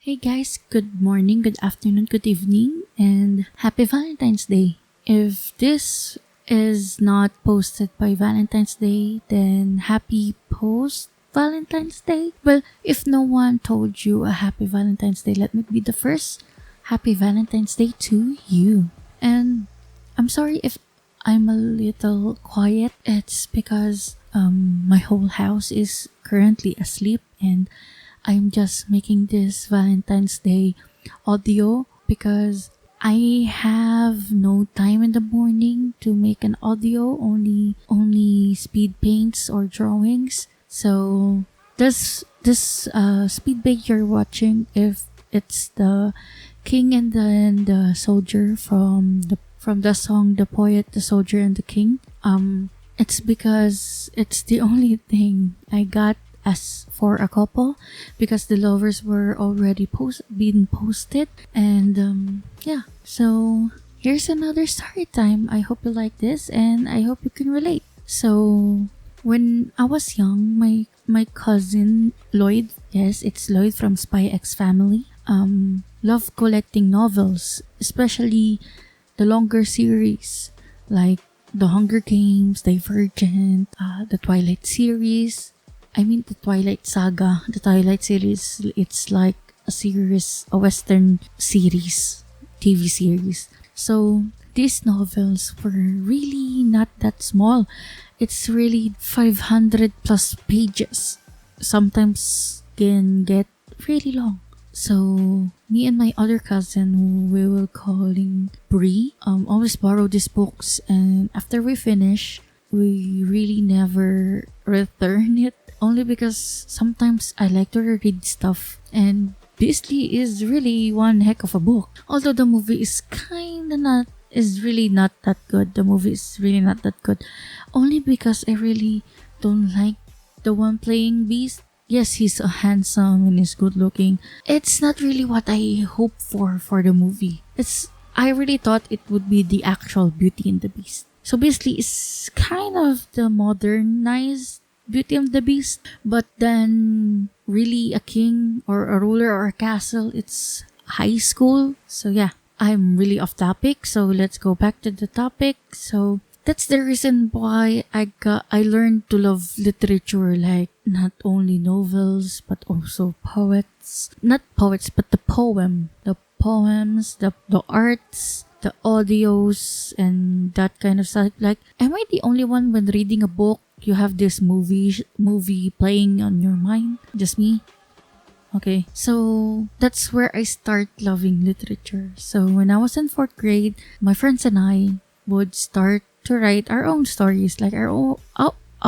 Hey guys, good morning, good afternoon, good evening, and happy Valentine's Day. If this is not posted by Valentine's Day, then happy post Valentine's Day. Well, if no one told you a happy Valentine's Day, let me be the first. Happy Valentine's Day to you. And I'm sorry if I'm a little quiet. It's because my whole house is currently asleep and I'm just making this Valentine's Day audio because I have no time in the morning to make an audio, only speed paints or drawings. So this speed paint you're watching, if it's the king and the soldier from the song The Poet, the Soldier and the King, it's because it's the only thing I got as for a couple, because the lovers were already been posted. And so here's another story time. I hope you like this and I hope you can relate. So when I was young, my cousin Lloyd, yes, it's Lloyd from Spy X Family, loved collecting novels, especially the longer series like The Hunger Games, Divergent, the Twilight series. I mean the Twilight Saga, the Twilight series. It's like a series, a Western series, TV series. So these novels were really not that small. It's really 500 plus pages. Sometimes can get really long. So me and my other cousin, who we will calling Bree, always borrow these books, and after we finish, we really never return it. Only because sometimes I like to read stuff, and Beastly is really one heck of a book. Although the movie is really not that good. The movie is really not that good. Only because I really don't like the one playing Beast. Yes, he's handsome and he's good looking. It's not really what I hope for the movie. I really thought it would be the actual Beauty and the Beast. So Beastly is kind of the modernized Beauty and the Beast, but then really a king or a ruler or a castle, it's high school. So yeah, I'm really off topic, so let's go back to the topic. So that's the reason why I learned to love literature, like not only novels but also poets. Not poets, but the poems, the arts, the audios, and that kind of stuff. Like, am I the only one when reading a book you have this movie playing on your mind? Just me? Okay, so that's where I start loving literature. So when I was in 4th grade, my friends and I would start to write our own stories, like our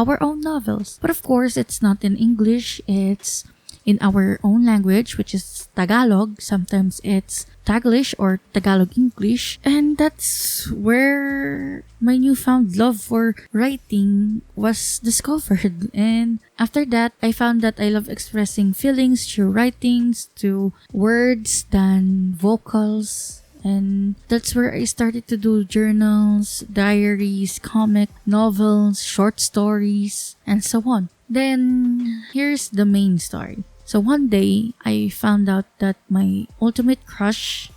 own novels. But of course, it's not in English. It's in our own language, which is Tagalog. Sometimes it's Taglish or Tagalog English. And that's where my newfound love for writing was discovered. And after that, I found that I love expressing feelings through writings, through words than vocals. And that's where I started to do journals, diaries, comic, novels, short stories, and so on. Then, here's the main story. So one day, I found out that my ultimate crush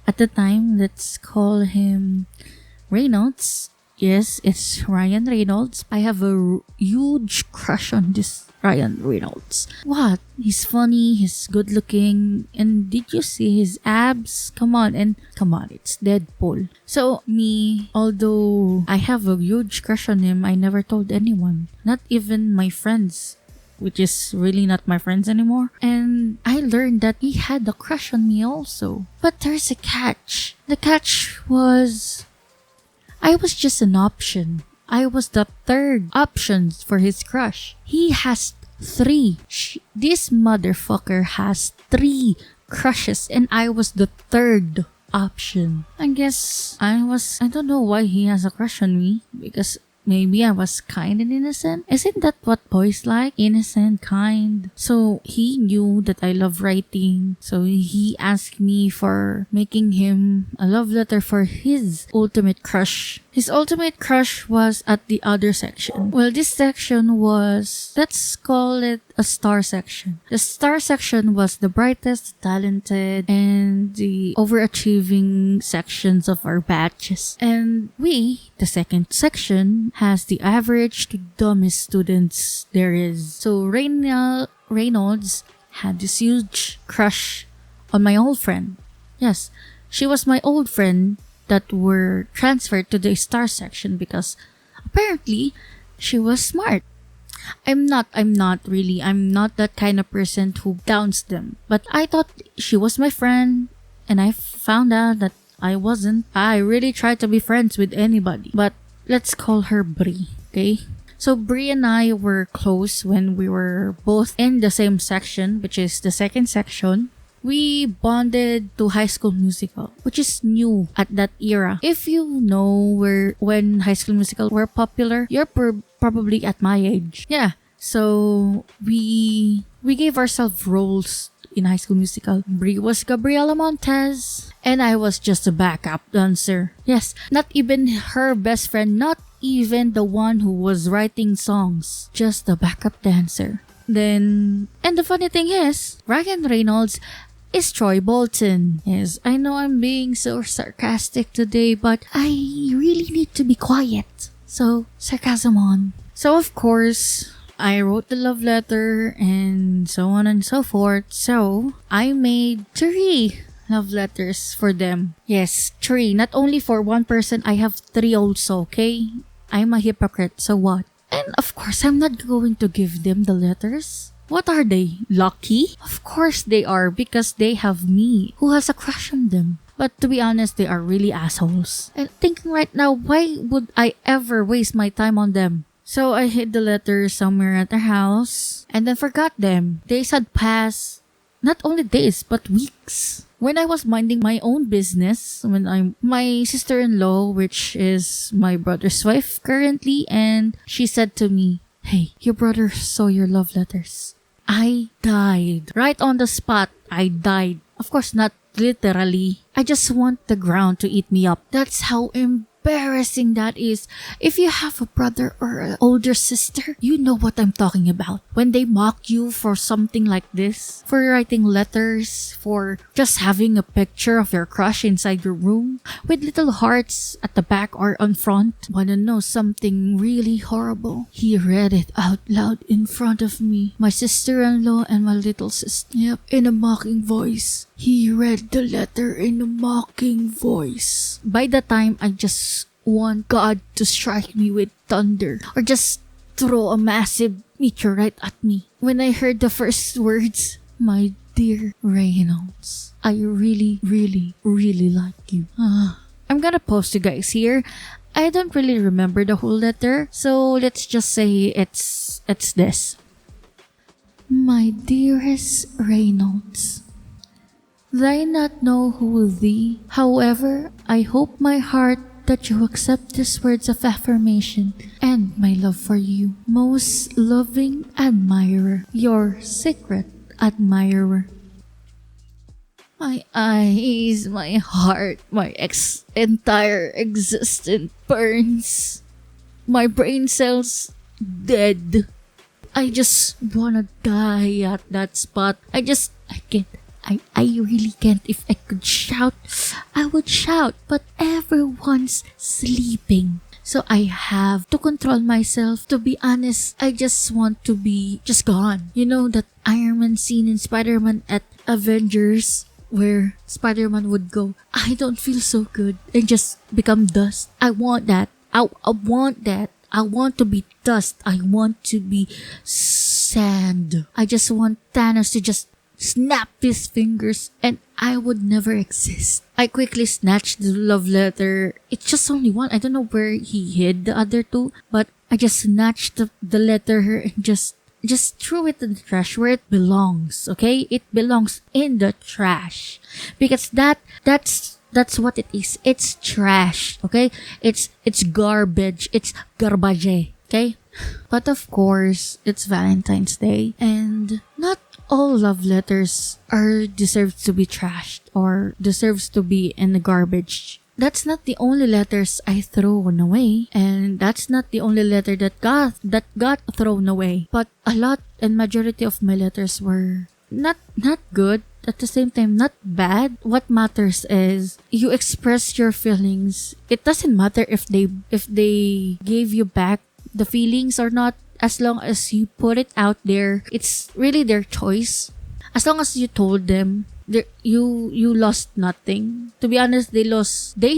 at the time, let's call him Reynolds. Yes, it's Ryan Reynolds. I have a huge crush on this Ryan Reynolds. What? He's funny, he's good looking, and did you see his abs? Come on, it's Deadpool. So me, although I have a huge crush on him, I never told anyone. Not even my friends, which is really not my friends anymore. And I learned that he had a crush on me also. But there's a catch. The catch was I was just an option. I was the third option for his crush. He has 3. This motherfucker has 3 crushes, and I was the third option. I guess I don't know why he has a crush on me, because maybe I was kind and innocent. Isn't that what boys like? Innocent, kind. So he knew that I love writing. So he asked me for making him a love letter for his ultimate crush. His ultimate crush was at the other section. Well, this section was, let's call it a star section. The star section was the brightest, talented, and the overachieving sections of our batches. And we, the second section, has the average to dumbest students there is. So Reynolds had this huge crush on my old friend. Yes, she was my old friend that were transferred to the star section because apparently she was smart. I'm not that kind of person who downs them. But I thought she was my friend and I found out that I wasn't. I really tried to be friends with anybody. But let's call her Brie, okay? So Brie and I were close when we were both in the same section, which is the second section. We bonded to High School Musical, which is new at that era. If you know when High School Musical were popular, you're probably at my age. Yeah. So we gave ourselves roles in High School Musical. Brie was Gabriela Montez, and I was just a backup dancer. Yes, not even her best friend, not even the one who was writing songs, just a backup dancer. Then, and the funny thing is, Ryan Reynolds is Troy Bolton. Yes, I know I'm being so sarcastic today, but I really need to be quiet. So, sarcasm on. So, of course, I wrote the love letter and so on and so forth. So, I made 3 love letters for them. Yes, 3. Not only for one person, I have 3 also, okay? I'm a hypocrite, so what? And of course, I'm not going to give them the letters. What are they? Lucky? Of course they are, because they have me, who has a crush on them. But to be honest, they are really assholes. And thinking right now, why would I ever waste my time on them? So I hid the letters somewhere at their house and then forgot them. Days had passed. Not only days, but weeks. When I was minding my own business, my sister-in-law, which is my brother's wife currently, and she said to me, "Hey, your brother saw your love letters." I died. Right on the spot, I died. Of course, not literally. I just want the ground to eat me up. That's how embarrassing that is. If you have a brother or an older sister, you know what I'm talking about. When they mock you for something like this, for writing letters, for just having a picture of your crush inside your room with little hearts at the back or on front. Wanna know something really horrible? He read it out loud in front of me, my sister-in-law and my little sister. Yep, in a mocking voice. He read the letter in a mocking voice. By the time I just want God to strike me with thunder or just throw a massive meteorite at me. When I heard the first words, "My dear Reynolds, I really, really, really like you." I'm gonna post you guys here. I don't really remember the whole letter, so let's just say it's this. "My dearest Reynolds, I not know who thee. However, I hope my heart that you accept these words of affirmation and my love for you. Most loving admirer, your secret admirer." My eyes, my heart, my entire existence burns. My brain cells dead. I just wanna die at that spot. I can't. I really can't. If I could shout, I would shout, but everyone's sleeping. So I have to control myself. To be honest, I just want to be just gone. You know that Iron Man scene in Spider-Man at Avengers where Spider-Man would go, "I don't feel so good," and just become dust. I want that. I want that. I want to be dust. I want to be sand. I just want Thanos to just snap his fingers and I would never exist. I quickly snatched the love letter. It's just only one. I don't know where he hid the other 2, but I just snatched the letter and just threw it in the trash where it belongs. Okay, it belongs in the trash because that's what it is. It's trash. Okay, it's garbage. It's garbage. Okay, but of course it's Valentine's Day and not all love letters deserves to be trashed or deserves to be in the garbage that's not the only letters I thrown away, and that's not the only letter that got thrown away. But a lot and majority of my letters were not good. At the same time, not bad. What matters is you express your feelings. It doesn't matter if they gave you back the feelings or not. As long as you put it out there, it's really their choice. As long as you told them, you lost nothing. To be honest, they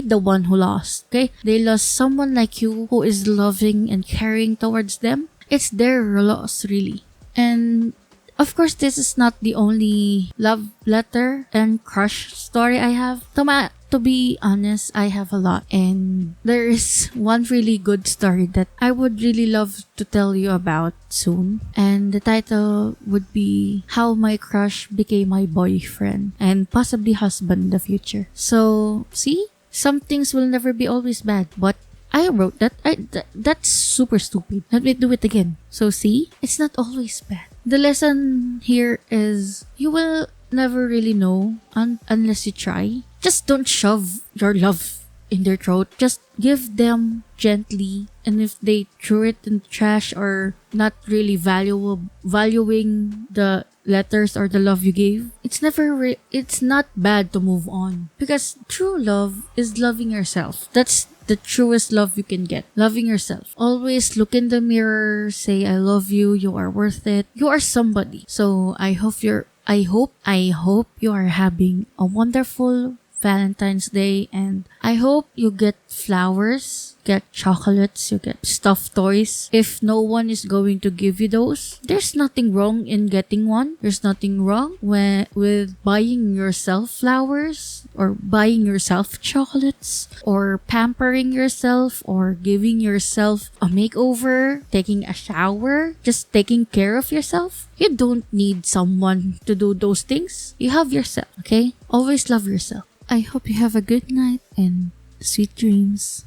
the one who lost. Okay, they lost someone like you who is loving and caring towards them. It's their loss, really. And of course, this is not the only love letter and crush story I have. To be honest, I have a lot. And there is one really good story that I would really love to tell you about soon. And the title would be How My Crush Became My Boyfriend and possibly husband in the future. So, see? Some things will never be always bad. But I wrote that. That's super stupid. Let me do it again. So, see? It's not always bad. The lesson here is you will never really know unless you try. Just don't shove your love in their throat. Just give them gently. And if they threw it in the trash or not really valuing the letters or the love you gave, it's not bad to move on. Because true love is loving yourself. That's the truest love you can get. Loving yourself. Always look in the mirror, say I love you, you are worth it. You are somebody. So I hope you are having a wonderful Valentine's Day, and I hope you get flowers, get chocolates, you get stuffed toys. If no one is going to give you those, there's nothing wrong in getting one. There's nothing wrong with buying yourself flowers or buying yourself chocolates or pampering yourself or giving yourself a makeover, taking a shower, just taking care of yourself. You don't need someone to do those things. You have yourself, okay? Always love yourself. I hope you have a good night and sweet dreams.